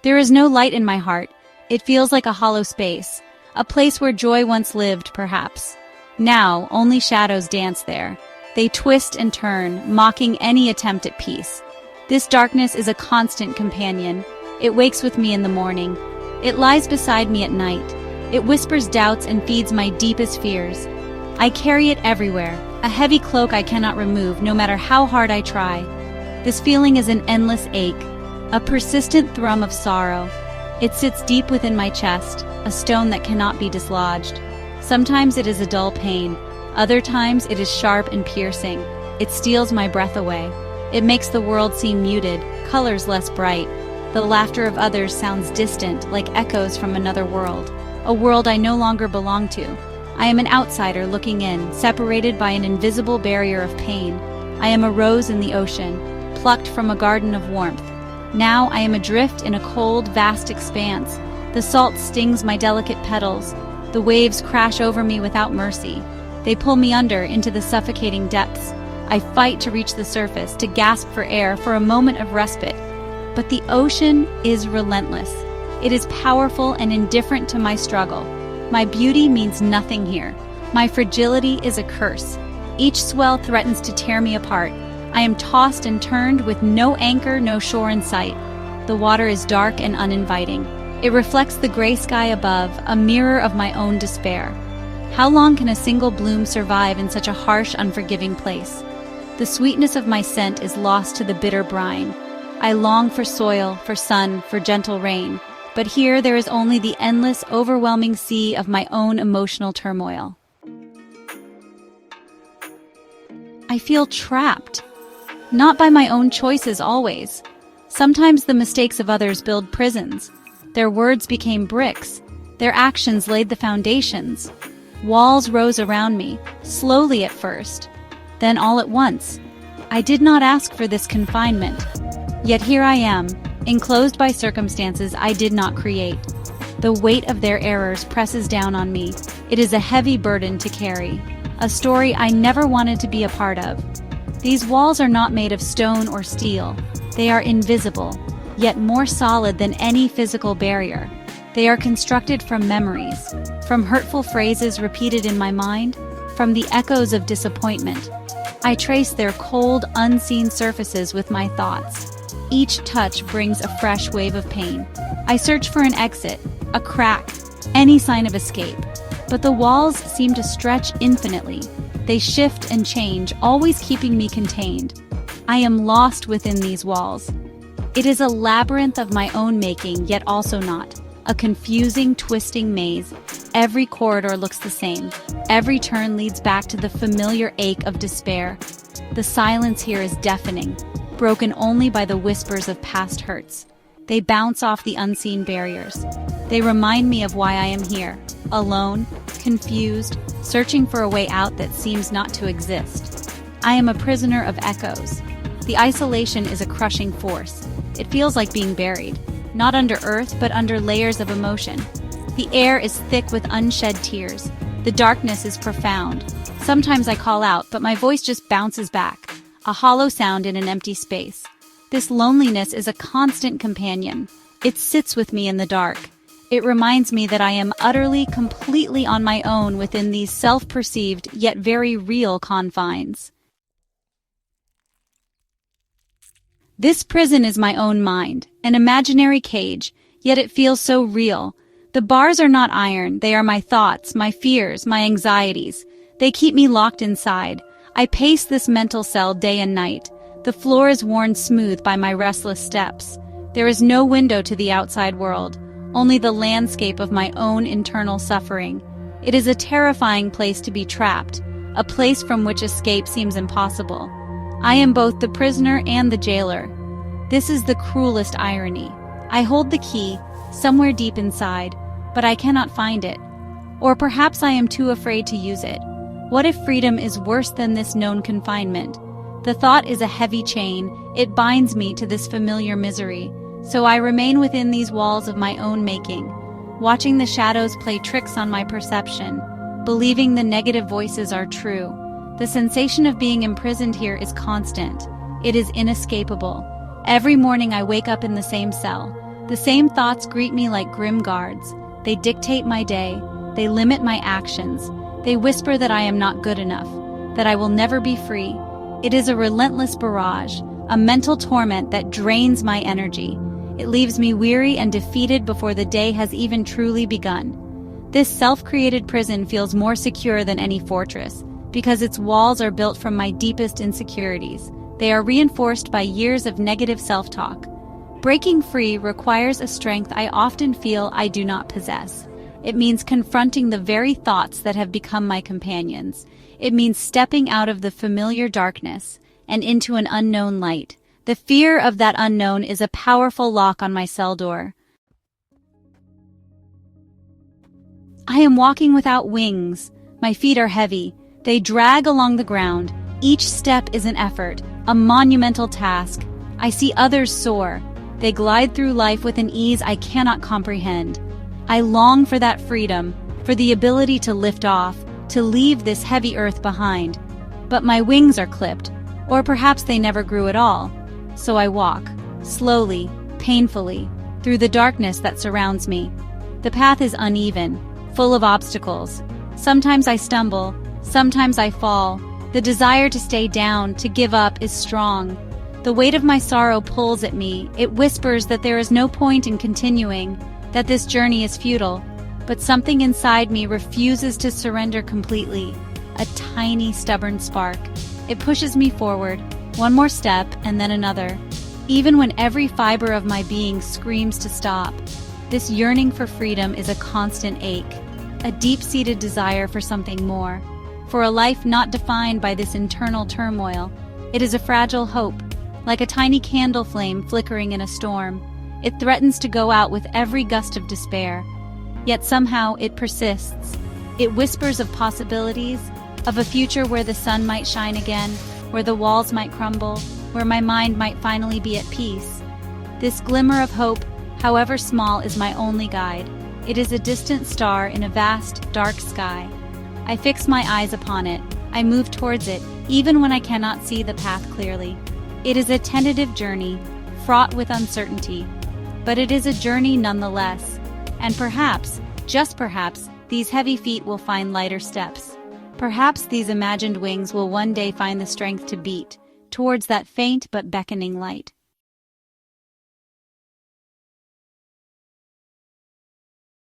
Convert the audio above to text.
There is no light in my heart. It feels like a hollow space, a place where joy once lived, perhaps. Now, only shadows dance there. They twist and turn, mocking any attempt at peace. This darkness is a constant companion. It wakes with me in the morning. It lies beside me at night. It whispers doubts and feeds my deepest fears. I carry it everywhere, a heavy cloak I cannot remove no matter how hard I try. This feeling is an endless ache, a persistent thrum of sorrow. It sits deep within my chest, a stone that cannot be dislodged. Sometimes it is a dull pain. Other times it is sharp and piercing. It steals my breath away. It makes the world seem muted, colors less bright. The laughter of others sounds distant, like echoes from another world, a world I no longer belong to. I am an outsider looking in, separated by an invisible barrier of pain. I am a rose in the ocean, plucked from a garden of warmth. Now I am adrift in a cold, vast expanse. The salt stings my delicate petals. The waves crash over me without mercy. They pull me under into the suffocating depths. I fight to reach the surface, to gasp for air, for a moment of respite. But the ocean is relentless. It is powerful and indifferent to my struggle. My beauty means nothing here. My fragility is a curse. Each swell threatens to tear me apart. I am tossed and turned with no anchor, no shore in sight. The water is dark and uninviting. It reflects the gray sky above, a mirror of my own despair. How long can a single bloom survive in such a harsh, unforgiving place? The sweetness of my scent is lost to the bitter brine. I long for soil, for sun, for gentle rain. But here there is only the endless, overwhelming sea of my own emotional turmoil. I feel trapped. Not by my own choices always. Sometimes the mistakes of others build prisons. Their words became bricks. Their actions laid the foundations. Walls rose around me, slowly at first. Then all at once. I did not ask for this confinement. Yet here I am, enclosed by circumstances I did not create. The weight of their errors presses down on me. It is a heavy burden to carry. A story I never wanted to be a part of. These walls are not made of stone or steel. They are invisible, yet more solid than any physical barrier. They are constructed from memories, from hurtful phrases repeated in my mind, from the echoes of disappointment. I trace their cold, unseen surfaces with my thoughts. Each touch brings a fresh wave of pain. I search for an exit, a crack, any sign of escape. But the walls seem to stretch infinitely. They shift and change, always keeping me contained. I am lost within these walls. It is a labyrinth of my own making, yet also not. A confusing, twisting maze. Every corridor looks the same. Every turn leads back to the familiar ache of despair. The silence here is deafening, broken only by the whispers of past hurts. They bounce off the unseen barriers. They remind me of why I am here, alone, confused, searching for a way out that seems not to exist. I am a prisoner of echoes. The isolation is a crushing force. It feels like being buried, not under earth, but under layers of emotion. The air is thick with unshed tears. The darkness is profound. Sometimes I call out, but my voice just bounces back, a hollow sound in an empty space. This loneliness is a constant companion. It sits with me in the dark. It reminds me that I am utterly, completely on my own within these self-perceived yet very real confines. This prison is my own mind, an imaginary cage, yet it feels so real. The bars are not iron, they are my thoughts, my fears, my anxieties. They keep me locked inside. I pace this mental cell day and night. The floor is worn smooth by my restless steps. There is no window to the outside world, only the landscape of my own internal suffering. It is a terrifying place to be trapped, a place from which escape seems impossible. I am both the prisoner and the jailer. This is the cruelest irony. I hold the key, somewhere deep inside, but I cannot find it. Or perhaps I am too afraid to use it. What if freedom is worse than this known confinement? The thought is a heavy chain. It binds me to this familiar misery. So I remain within these walls of my own making, watching the shadows play tricks on my perception, believing the negative voices are true. The sensation of being imprisoned here is constant. It is inescapable. Every morning I wake up in the same cell, The same thoughts greet me like grim guards. They dictate my day. They limit my actions. They whisper that I am not good enough, that I will never be free. It is a relentless barrage, a mental torment that drains my energy. It leaves me weary and defeated before the day has even truly begun. This self-created prison feels more secure than any fortress, because its walls are built from my deepest insecurities. They are reinforced by years of negative self-talk. Breaking free requires a strength I often feel I do not possess. It means confronting the very thoughts that have become my companions. It means stepping out of the familiar darkness and into an unknown light. The fear of that unknown is a powerful lock on my cell door. I am walking without wings. My feet are heavy. They drag along the ground. Each step is an effort, a monumental task. I see others soar. They glide through life with an ease I cannot comprehend. I long for that freedom, for the ability to lift off, to leave this heavy earth behind. But my wings are clipped, or perhaps they never grew at all. So I walk, slowly, painfully, through the darkness that surrounds me. The path is uneven, full of obstacles. Sometimes I stumble, sometimes I fall. The desire to stay down, to give up, is strong. The weight of my sorrow pulls at me. It whispers that there is no point in continuing, that this journey is futile. But something inside me refuses to surrender completely. A tiny, stubborn spark. It pushes me forward, one more step and then another. Even when every fiber of my being screams to stop, this yearning for freedom is a constant ache, a deep-seated desire for something more, for a life not defined by this internal turmoil. It is a fragile hope, like a tiny candle flame flickering in a storm. It threatens to go out with every gust of despair. Yet somehow it persists. It whispers of possibilities, of a future where the sun might shine again, where the walls might crumble, where my mind might finally be at peace. This glimmer of hope, however small, is my only guide. It is a distant star in a vast, dark sky. I fix my eyes upon it. I move towards it, even when I cannot see the path clearly. It is a tentative journey, fraught with uncertainty. But it is a journey nonetheless. And perhaps, just perhaps, these heavy feet will find lighter steps. Perhaps these imagined wings will one day find the strength to beat towards that faint but beckoning light.